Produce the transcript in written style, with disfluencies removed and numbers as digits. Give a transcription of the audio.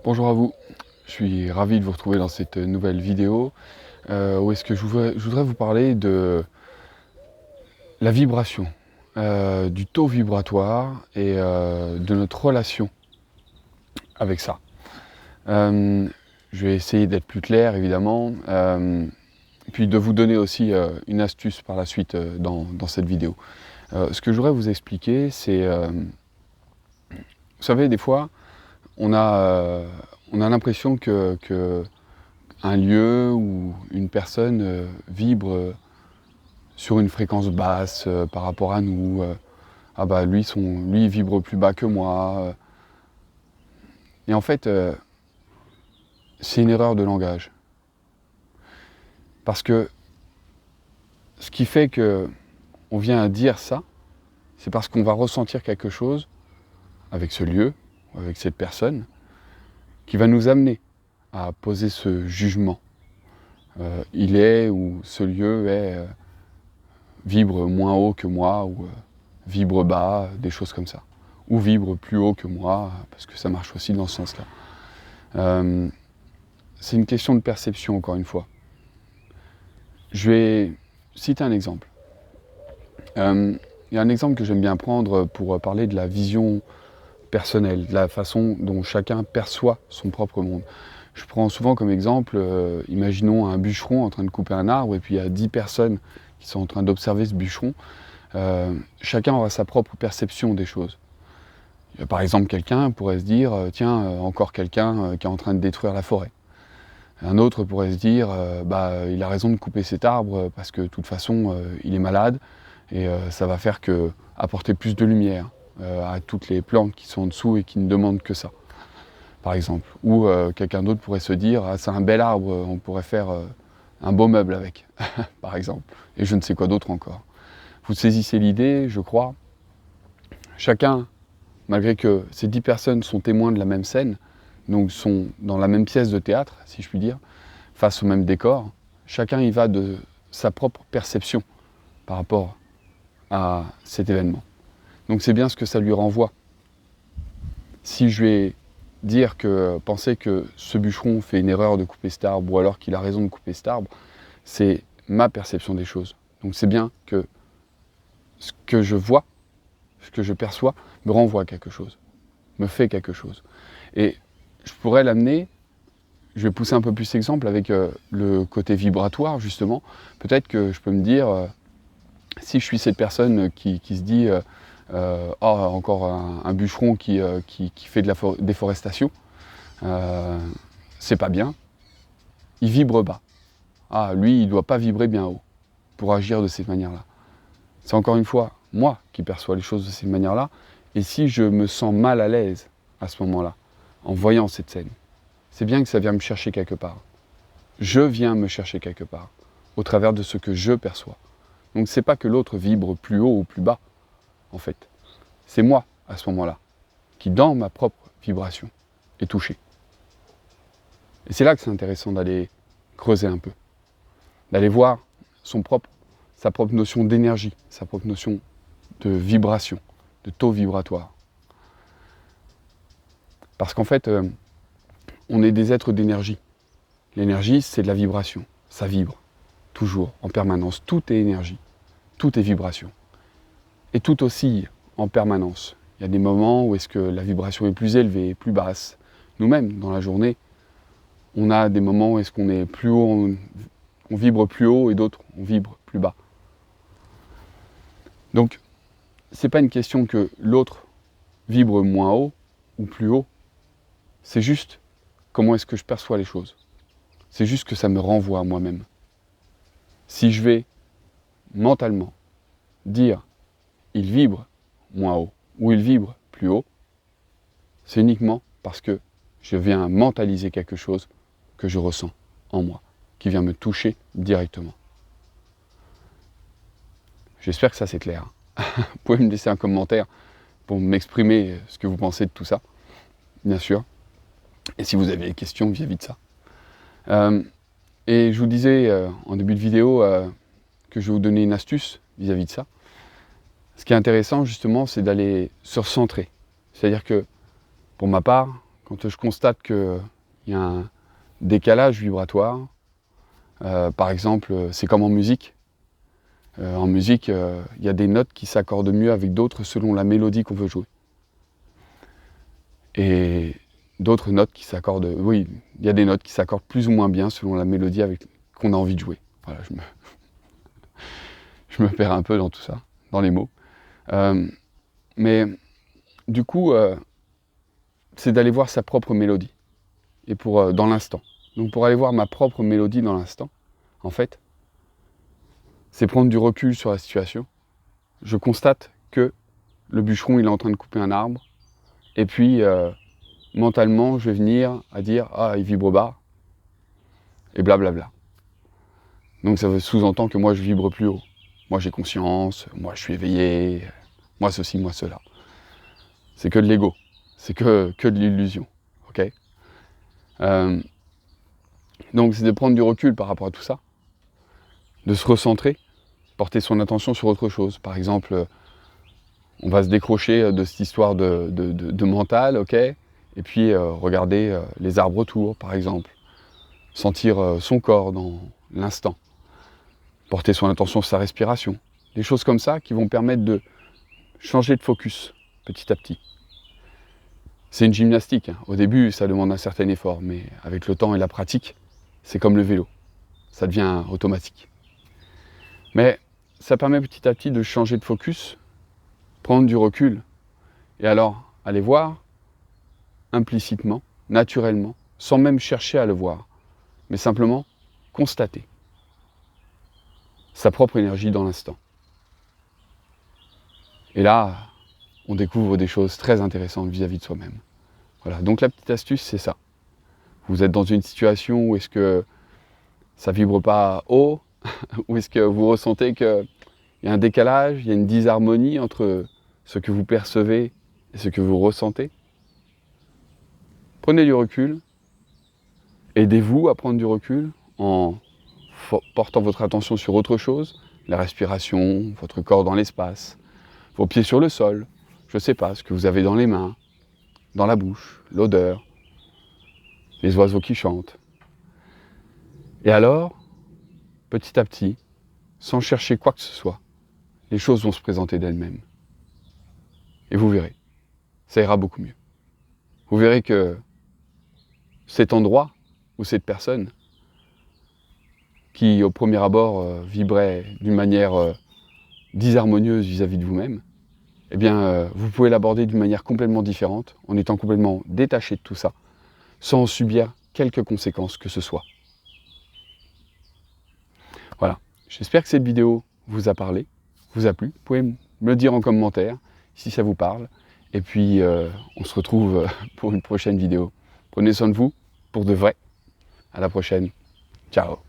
Bonjour à vous, je suis ravi de vous retrouver dans cette nouvelle vidéo où est-ce que je voudrais vous parler de la vibration, du taux vibratoire et de notre relation avec ça. Je vais essayer d'être plus clair évidemment, puis de vous donner aussi une astuce par la suite dans cette vidéo. Ce que je voudrais vous expliquer, c'est, vous savez, des fois, on a l'impression que un lieu ou une personne vibre sur une fréquence basse par rapport à nous. Ah bah lui, lui il vibre plus bas que moi. Et en fait, c'est une erreur de langage. Parce que ce qui fait que on vient à dire ça, c'est parce qu'on va ressentir quelque chose avec ce lieu, avec cette personne, qui va nous amener à poser ce jugement. Il est ou ce lieu est vibre moins haut que moi ou vibre bas, des choses comme ça. Ou vibre plus haut que moi, parce que ça marche aussi dans ce sens-là. C'est une question de perception, encore une fois. Je vais citer un exemple. Il y a un exemple que j'aime bien prendre pour parler de la vision personnelle, de la façon dont chacun perçoit son propre monde. Je prends souvent comme exemple, imaginons un bûcheron en train de couper un arbre et puis il y a 10 personnes qui sont en train d'observer ce bûcheron. Chacun aura sa propre perception des choses. Par exemple, quelqu'un pourrait se dire tiens, encore quelqu'un qui est en train de détruire la forêt. Un autre pourrait se dire il a raison de couper cet arbre parce que de toute façon il est malade et ça va faire que apporter plus de lumière à toutes les plantes qui sont en dessous et qui ne demandent que ça, par exemple. Ou quelqu'un d'autre pourrait se dire c'est un bel arbre, on pourrait faire un beau meuble avec, par exemple. Et je ne sais quoi d'autre encore. Vous saisissez l'idée, je crois. Chacun, malgré que ces 10 personnes sont témoins de la même scène, donc sont dans la même pièce de théâtre, si je puis dire, face au même décor, chacun y va de sa propre perception par rapport à cet événement. Donc c'est bien ce que ça lui renvoie. Si je vais dire que penser que ce bûcheron fait une erreur de couper cet arbre ou alors qu'il a raison de couper cet arbre, c'est ma perception des choses. Donc c'est bien que ce que je vois, ce que je perçois, me renvoie à quelque chose, me fait quelque chose. Et je pourrais l'amener, je vais pousser un peu plus l'exemple avec le côté vibratoire justement. Peut-être que je peux me dire, si je suis cette personne qui se dit encore un bûcheron qui fait de la déforestation, c'est pas bien, il vibre bas. Ah, lui, il ne doit pas vibrer bien haut pour agir de cette manière-là. C'est encore une fois moi qui perçois les choses de cette manière-là. Et si je me sens mal à l'aise à ce moment-là, en voyant cette scène, c'est bien que ça vient me chercher quelque part. Je viens me chercher quelque part, au travers de ce que je perçois. Donc c'est pas que l'autre vibre plus haut ou plus bas, en fait. C'est moi, à ce moment-là, qui, dans ma propre vibration, est touché. Et c'est là que c'est intéressant d'aller creuser un peu, d'aller voir sa propre notion d'énergie, sa propre notion de vibration, de taux vibratoire. Parce qu'en fait, on est des êtres d'énergie. L'énergie, c'est de la vibration. Ça vibre, toujours, en permanence. Tout est énergie, tout est vibration. Et tout oscille en permanence. Il y a des moments où est-ce que la vibration est plus élevée, plus basse. Nous-mêmes, dans la journée, on a des moments où est-ce qu'on est plus haut, on vibre plus haut et d'autres, on vibre plus bas. Donc, c'est pas une question que l'autre vibre moins haut ou plus haut. C'est juste comment est-ce que je perçois les choses. C'est juste que ça me renvoie à moi-même. Si je vais mentalement dire il vibre moins haut ou il vibre plus haut, c'est uniquement parce que je viens mentaliser quelque chose que je ressens en moi, qui vient me toucher directement. J'espère que ça c'est clair. Vous pouvez me laisser un commentaire pour m'exprimer ce que vous pensez de tout ça, bien sûr. Et si vous avez des questions vis-à-vis de ça. Et je vous disais en début de vidéo que je vais vous donner une astuce vis-à-vis de ça. Ce qui est intéressant justement, c'est d'aller se recentrer. C'est-à-dire que, pour ma part, quand je constate qu'il y a un décalage vibratoire, par exemple, c'est comme en musique. En musique, il y a des notes qui s'accordent mieux avec d'autres selon la mélodie qu'on veut jouer. Et d'autres notes qui s'accordent... Oui, il y a des notes qui s'accordent plus ou moins bien selon la mélodie qu'on a envie de jouer. Voilà, je me perds un peu dans tout ça, dans les mots. Mais du coup, c'est d'aller voir sa propre mélodie, et dans l'instant. Donc pour aller voir ma propre mélodie dans l'instant, en fait, c'est prendre du recul sur la situation. Je constate que le bûcheron, il est en train de couper un arbre, et puis mentalement, je vais venir à dire « Ah, il vibre bas », et blablabla. Donc ça sous-entend que moi, je vibre plus haut. Moi, j'ai conscience, moi, je suis éveillé, moi, ceci, moi, cela. C'est que de l'ego, c'est que de l'illusion, ok ? Donc c'est de prendre du recul par rapport à tout ça, de se recentrer, porter son attention sur autre chose. Par exemple, on va se décrocher de cette histoire de mental, ok ? Et puis regarder les arbres autour, par exemple. Sentir son corps dans l'instant. Porter son attention sur sa respiration. Des choses comme ça qui vont permettre de changer de focus petit à petit. C'est une gymnastique. Au début, ça demande un certain effort, mais avec le temps et la pratique, c'est comme le vélo. Ça devient automatique. Mais ça permet petit à petit de changer de focus, prendre du recul, et alors aller voir implicitement, naturellement, sans même chercher à le voir, mais simplement constater sa propre énergie dans l'instant. Et là, on découvre des choses très intéressantes vis-à-vis de soi-même. Voilà, donc la petite astuce, c'est ça. Vous êtes dans une situation où est-ce que ça vibre pas haut, ou est-ce que vous ressentez qu'il y a un décalage, il y a une disharmonie entre ce que vous percevez et ce que vous ressentez. Prenez du recul, aidez-vous à prendre du recul en portant votre attention sur autre chose, la respiration, votre corps dans l'espace, vos pieds sur le sol, je ne sais pas, ce que vous avez dans les mains, dans la bouche, l'odeur, les oiseaux qui chantent. Et alors, petit à petit, sans chercher quoi que ce soit, les choses vont se présenter d'elles-mêmes. Et vous verrez, ça ira beaucoup mieux. Vous verrez que cet endroit ou cette personne qui, au premier abord, vibrait d'une manière disharmonieuse vis-à-vis de vous-même, eh bien, vous pouvez l'aborder d'une manière complètement différente, en étant complètement détaché de tout ça, sans subir quelque conséquence que ce soit. Voilà, j'espère que cette vidéo vous a parlé, vous a plu. Vous pouvez me le dire en commentaire si ça vous parle. Et puis, on se retrouve pour une prochaine vidéo. Prenez soin de vous, pour de vrai. À la prochaine. Ciao.